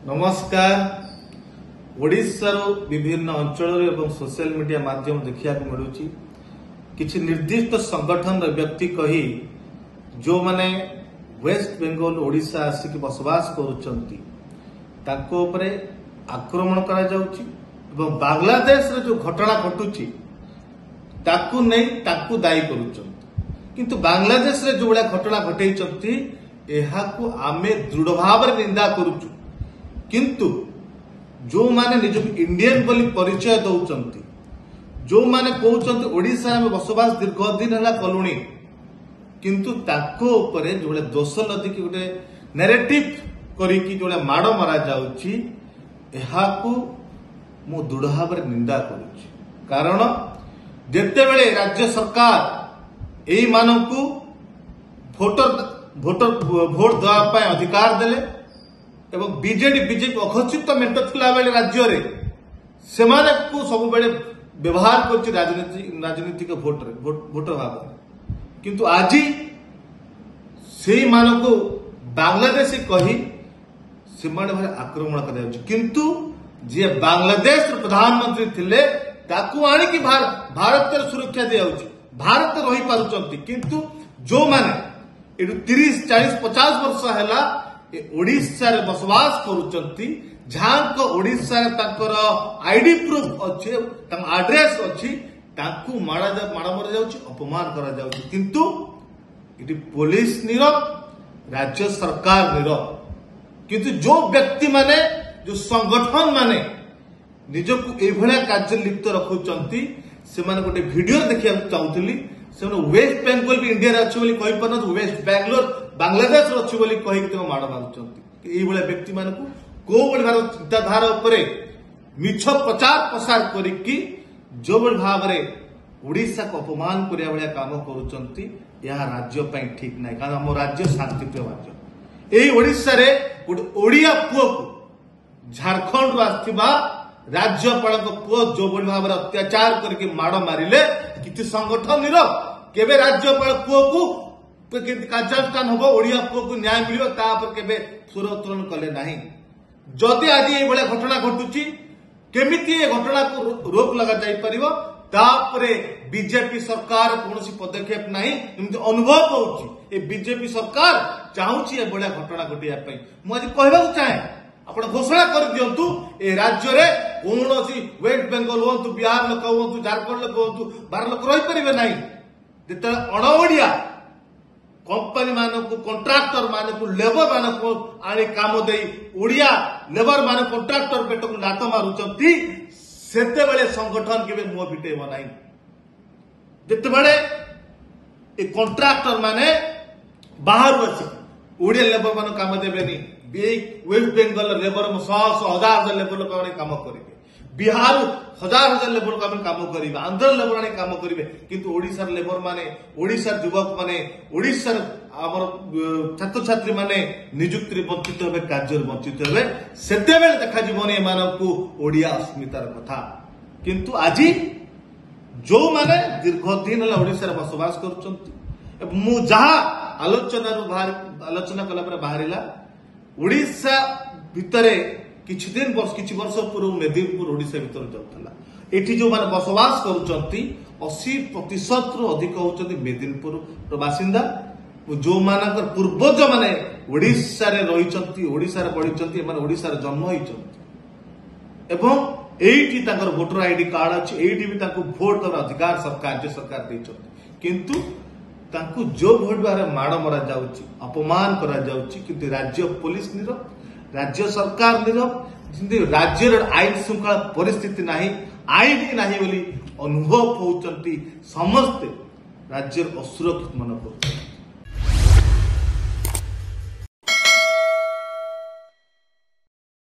नमस्कार। ओडिशार विभिन्न अंचल एवं सोशल मीडिया माध्यम देखा मिलूँ किसी निर्दिष्ट संगठन व्यक्ति कही जो माने वेस्ट बेंगल ओडिशा आसिक बसवास करुचंती ताको उपरे आक्रमण करा जाउची एवं बांग्लादेश रे जो घटना घटुची ताकू नहीं ताकू दायी करुचंती किंतु बांग्लादेश रे जो बड़ा घटना घटैचंती एहाकू आमे दृढ़ भाव निंदा करुचु किंतु जो माने निज इंडियन बोली परिचय दौचंती जो माने कहउचंती ओडिशा में बसवास दीर्घ दिन हला कलुणी किंतु ताको ऊपर जो दोष लदी कि गोटे नैरेटिव करी जो माड़ मरा जाउची एहाकू मु दृढ़ भाव निंदा करुची। कारण जेतेबेले राज्य सरकार एई मानकू भोट देवा अधिकार देले एवं बीजेपी अघोषित मेंट थिला बेले राज्य रे सेमाने को सब बेले व्यवहार करछि राजनीतिक भोटर भाव किंतु आज से मानकू बांग्लादेशी कही सेमाने भाई आक्रमण कर किंतु जे बांग्लादेश प्रधानमंत्री थिले ताकू आनी कि भारत सुरक्षा दिया भारत रही पारुचंती किंतु जो माने 30 40 50 वर्ष है ओडिशा रे बसवास करुचंती जहां ओडिशा रे ताकर आईडी प्रूफ अच्छे एड्रेस अच्छी ताकू माड़ मर जाउची अपमान करा जाउची किंतु इटी पुलिस नीरव राज्य सरकार नीरव किंतु जो व्यक्ति माने जो संगठन माने निजको एभलिया कार्य लिप्त रखुचंती से माने गोटे वीडियो देखिया चाहूली से वेस्ट बेंगल भी इंडिया अच्छे बोली कहि परन वेस्ट बेंगलोर बांग्लादेश अच्छे बोली कहि के माड़ मारुचंती एई भलिया व्यक्ति मानकू को बड़ी भार चिंताधारा उपरे मिछ प्रचार प्रसार करिकी जो बड़ी भाव रे ओडिशा को अपमान करिया भलिया काम करुचंती यह राज्य पई ठीक नाही कारण हम राज्य शांतिप्रिय राज्य एई ओडिशा रे गोटे ओडिया पुओ को झारखंड रो आस्थिबा राज्यपाल पुओ जो बड़ी भाव अत्याचार करके माड़ मारिले किसी संगठन नीरव केबे राज्यपाल पुओ को कार्यानुष्ठान हम ओडिया पुओ को न्याय मिल केबे सुर उत्तोलन कले नहीं जदि आज ये घटना घटुची केमिति घटना को रोक लगा जाई परिबो तापरे बीजेपी सरकार कौन पदक्षेप नहीं एमती अनुभव होउची बीजेपी सरकार चाहूची घटना घटिया मुझे कहवा चाहे आप घोषणा कर दिंतु ए राज्य रे कौन वेस्ट बेंगल हूँ बिहार लोक हूँ झारखंड लोक हूँ बाहर लोक रही पारे ना जिते अणओडिया कंपनी मानक कंट्राक्टर मानक लेबर मानक आनी काम दे ओडिया लेबर मान कंट्राक्टर पेट को लात मारुचंती सेते बेले संगठन केबे मुह फिटेब ना जिते बेले ए कंट्राक्टर माने बाहर आसी ओडिया लेबर मान काम देबेनी वेस्ट बेंगल लेबर 100,000 लेबर लोक काम करेंगे बिहार 1,000 लेबर लोक काम करेंगे आंध्र लेबर आने काम करेंगे किंतु ओडिशार लेबर माने ओडिशार युवक माने ओडिशार आमर छात्र छात्री माने नियुक्ति वंचित हे कार्य वंचित हे सेते बेले देखा जीवन एमानकू ओडिया अस्मितार कथा किंतु आज जो माने दीर्घ दिन है ओडिशार बसवास करुचंती मु जहा आलोचना कला पर बाहरिला ओडिशा भितरे किछि वर्ष पूर्व मेदिनीपुर ओडिशा भितर जाउथला एठी जो माने बसवास करुचंती 80% रु अधिक होचंती मेदिनीपुर बासिंदा जो मानकर पूर्वज माने ओडिशा रे रहिचंती ओडिशा रे पढिचंती माने ओडिशा रे जन्म होइचंती एवं एठी ताकर वोटर आईडी कार्ड अछि एठी भी ताको वोट देबार अधिकार राज्य सरकार दैचंती किंतु तांकू जो भोट बारे माड़ मरा जाउची अपमान करा जाउची किंतु राज्य पुलिस नीरव राज्य सरकार नीरव राज्य आईन श्रृंखला परिस्थिति नहीं आईन नहीं बोली अनुभव होउचंती समस्ते राज्य असुरक्षित मन कर